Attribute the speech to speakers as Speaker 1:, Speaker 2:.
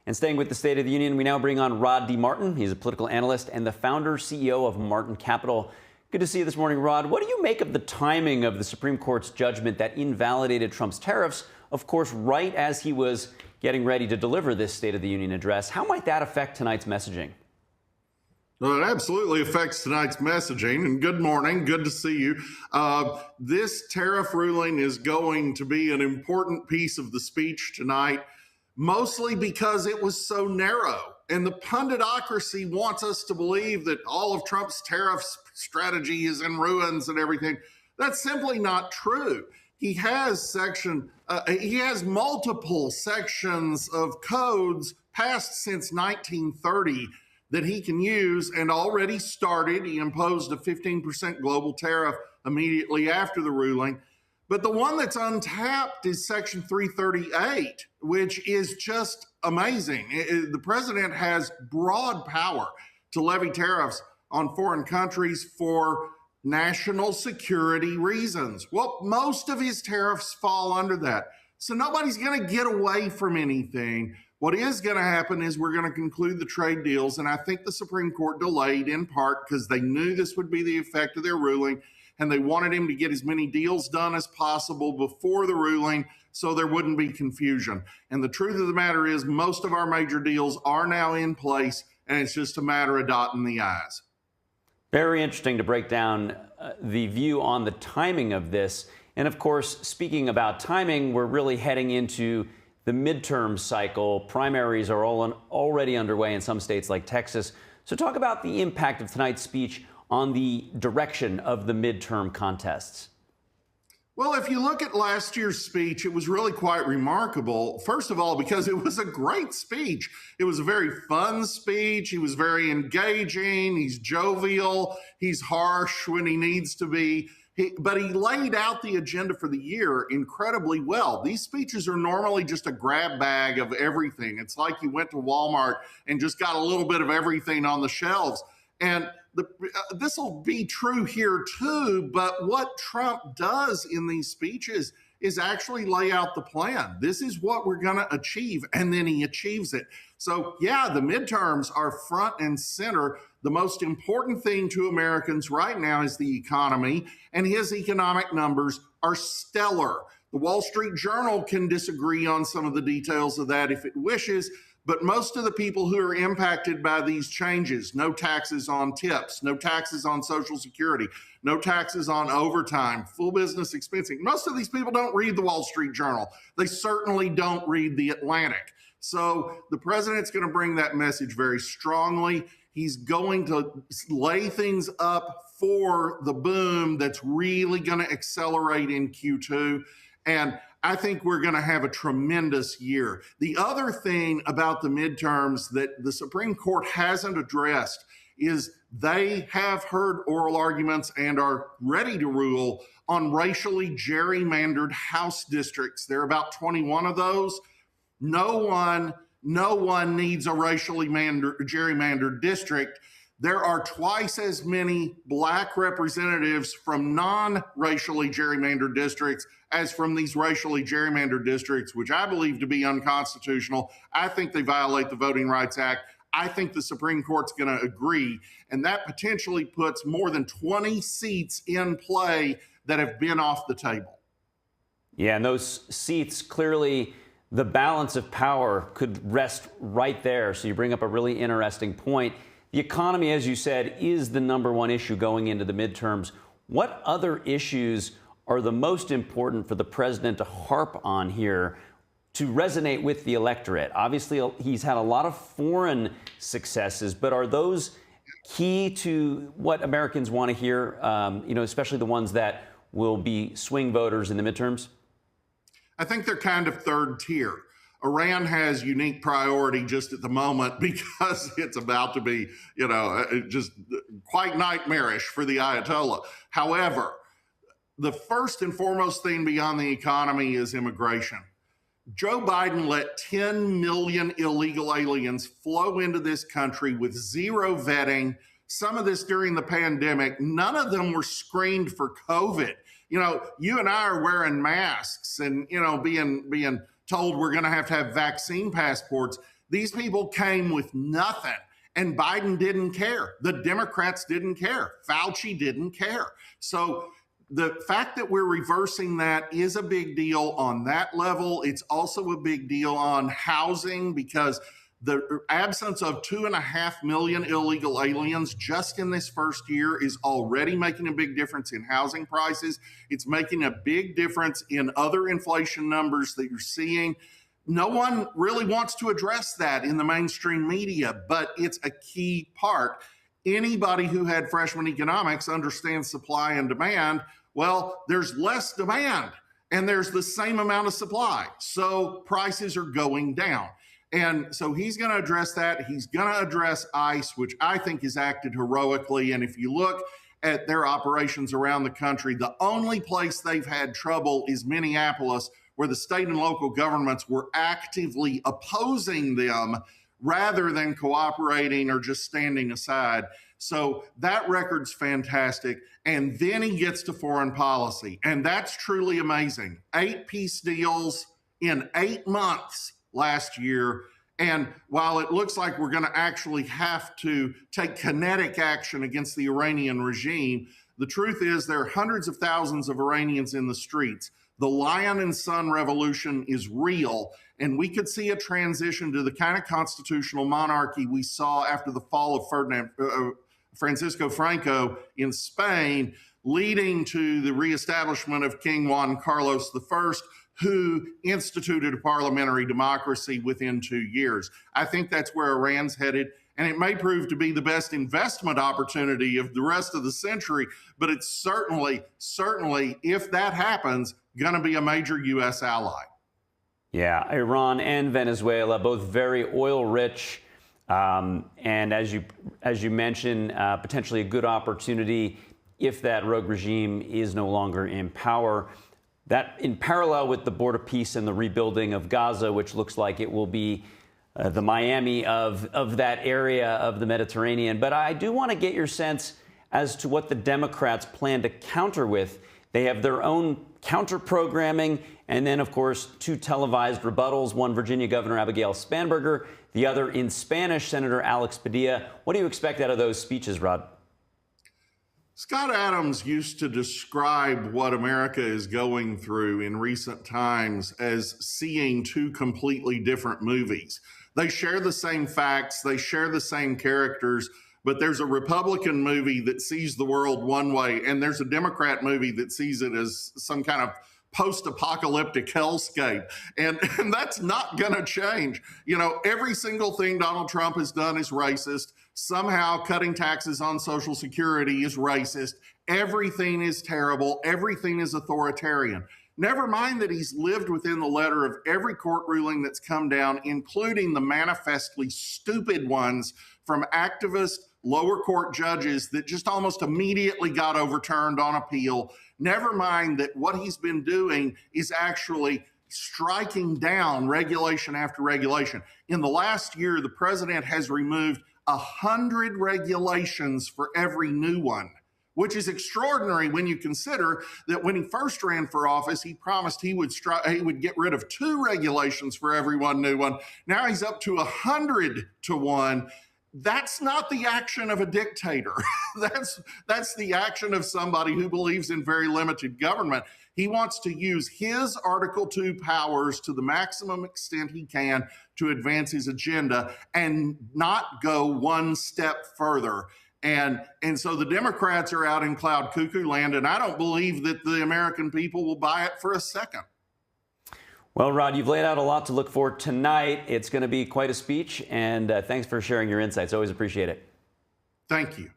Speaker 1: And staying with the State of the Union, we now bring on Rod DeMartin. He's a political analyst and the founder, CEO of Martin Capital. Good to see you this morning, Rod. What do you make of the timing of the Supreme Court's judgment that invalidated Trump's tariffs, of course, right as he was getting ready to deliver this State of the Union address? How might that affect tonight's messaging?
Speaker 2: Well, it absolutely affects tonight's messaging. And good morning. Good to see you. This tariff ruling is going to be an important piece of the speech tonight, mostly because it was so narrow. And the punditocracy wants us to believe that all of Trump's tariff strategy is in ruins and everything. That's simply not true. He has multiple sections of codes passed since 1930 that he can use and already started. He imposed a 15% global tariff immediately after the ruling. But the one that's untapped is Section 338, which is just amazing. The president has broad power to levy tariffs on foreign countries for national security reasons. Well, most of his tariffs fall under that. So nobody's going to get away from anything. What is going to happen is we're going to conclude the trade deals. And I think the Supreme Court delayed in part because they knew this would be the effect of their ruling. And they wanted him to get as many deals done as possible before the ruling so there wouldn't be confusion. And the truth of the matter is most of our major deals are now in place, and it's just a matter of dotting the I's.
Speaker 1: Very interesting to break down the view on the timing of this. And of course, speaking about timing, we're really heading into the midterm cycle. Primaries are already underway in some states like Texas. So talk about the impact of tonight's speech on the direction of the midterm contests.
Speaker 2: Well, if you look at last year's speech, it was really quite remarkable. First of all, because it was a great speech. It was a very fun speech. He was very engaging. He's jovial. He's harsh when he needs to be. But he laid out the agenda for the year incredibly well. These speeches are normally just a grab bag of everything. It's like you went to Walmart and just got a little bit of everything on the shelves. And this will be true here too, but what Trump does in these speeches is actually lay out the plan. This is what we're going to achieve, and then he achieves it. So yeah, the midterms are front and center. The most important thing to Americans right now is the economy, and his economic numbers are stellar. The Wall Street Journal can disagree on some of the details of that if it wishes, but most of the people who are impacted by these changes, no taxes on tips, no taxes on Social Security, no taxes on overtime, full business expensing. Most of these people don't read the Wall Street Journal. They certainly don't read the Atlantic. So the president's going to bring that message very strongly. He's going to lay things up for the boom that's really going to accelerate in Q2. And I think we're going to have a tremendous year. The other thing about the midterms that the Supreme Court hasn't addressed is they have heard oral arguments and are ready to rule on racially gerrymandered House districts. There are about 21 of those. No one needs a racially gerrymandered district. There are twice as many black representatives from non-racially gerrymandered districts as from these racially gerrymandered districts, which I believe to be unconstitutional. I think they violate the Voting Rights Act. I think the Supreme Court's going to agree, and that potentially puts more than 20 seats in play that have been off the table.
Speaker 1: Yeah, and those seats, clearly the balance of power could rest right there. So you bring up a really interesting point. The economy, as you said, is the number one issue going into the midterms. What other issues are the most important for the president to harp on here to resonate with the electorate? Obviously, he's had a lot of foreign successes, but are those key to what Americans want to hear, especially the ones that will be swing voters in the midterms?
Speaker 2: I think they're kind of third tier. Iran has unique priority just at the moment because it's about to be, just quite nightmarish for the Ayatollah. However, the first and foremost thing beyond the economy is immigration. Joe Biden let 10 million illegal aliens flow into this country with zero vetting, some of this during the pandemic. None of them were screened for COVID. You and I are wearing masks and, being told we're going to have vaccine passports. These people came with nothing. And Biden didn't care. The Democrats didn't care. Fauci didn't care. So the fact that we're reversing that is a big deal on that level. It's also a big deal on housing, because the absence of 2.5 million illegal aliens just in this first year is already making a big difference in housing prices. It's making a big difference in other inflation numbers that you're seeing. No one really wants to address that in the mainstream media, but it's a key part. Anybody who had freshman economics understands supply and demand. Well, there's less demand and there's the same amount of supply. So prices are going down. And so he's going to address that. He's going to address ICE, which I think has acted heroically. And if you look at their operations around the country, the only place they've had trouble is Minneapolis, where the state and local governments were actively opposing them rather than cooperating or just standing aside. So that record's fantastic. And then he gets to foreign policy. And that's truly amazing. 8 peace deals in 8 months last year. And while it looks like we're going to actually have to take kinetic action against the Iranian regime, the truth is there are hundreds of thousands of Iranians in the streets. The lion and sun revolution is real, and we could see a transition to the kind of constitutional monarchy we saw after the fall of Francisco Franco in Spain, leading to the reestablishment of King Juan Carlos I, who instituted a parliamentary democracy within 2 years. I think that's where Iran's headed, and it may prove to be the best investment opportunity of the rest of the century, but it's certainly, if that happens, going to be a major U.S. ally.
Speaker 1: Yeah, Iran and Venezuela, both very oil-rich, and as you mentioned, potentially a good opportunity if that rogue regime is no longer in power. That in parallel with the border peace and the rebuilding of Gaza, which looks like it will be the Miami of that area of the Mediterranean. But I do want to get your sense as to what the Democrats plan to counter with. They have their own counter-programming, and then, of course, 2 televised rebuttals, one Virginia Governor Abigail Spanberger, the other in Spanish, Senator Alex Padilla. What do you expect out of those speeches, Rod?
Speaker 2: Scott Adams used to describe what America is going through in recent times as seeing 2 completely different movies. They share the same facts, they share the same characters, but there's a Republican movie that sees the world one way, and there's a Democrat movie that sees it as some kind of post-apocalyptic hellscape. And that's not going to change. You know, every single thing Donald Trump has done is racist. Somehow cutting taxes on Social Security is racist. Everything is terrible. Everything is authoritarian. Never mind that he's lived within the letter of every court ruling that's come down, including the manifestly stupid ones from activist lower court judges that just almost immediately got overturned on appeal. Never mind that what he's been doing is actually striking down regulation after regulation. In the last year, the president has removed 100 regulations for every new one, which is extraordinary when you consider that when he first ran for office, he promised he would get rid of 2 regulations for every one new one. Now he's up to 100 to 1. That's not the action of a dictator. That's the action of somebody who believes in very limited government. He wants to use his Article 2 powers to the maximum extent he can to advance his agenda and not go one step further. And so the Democrats are out in cloud cuckoo land, and I don't believe that the American people will buy it for a second.
Speaker 1: Well, Rod, you've laid out a lot to look for tonight. It's going to be quite a speech, and thanks for sharing your insights. Always appreciate it.
Speaker 2: Thank you.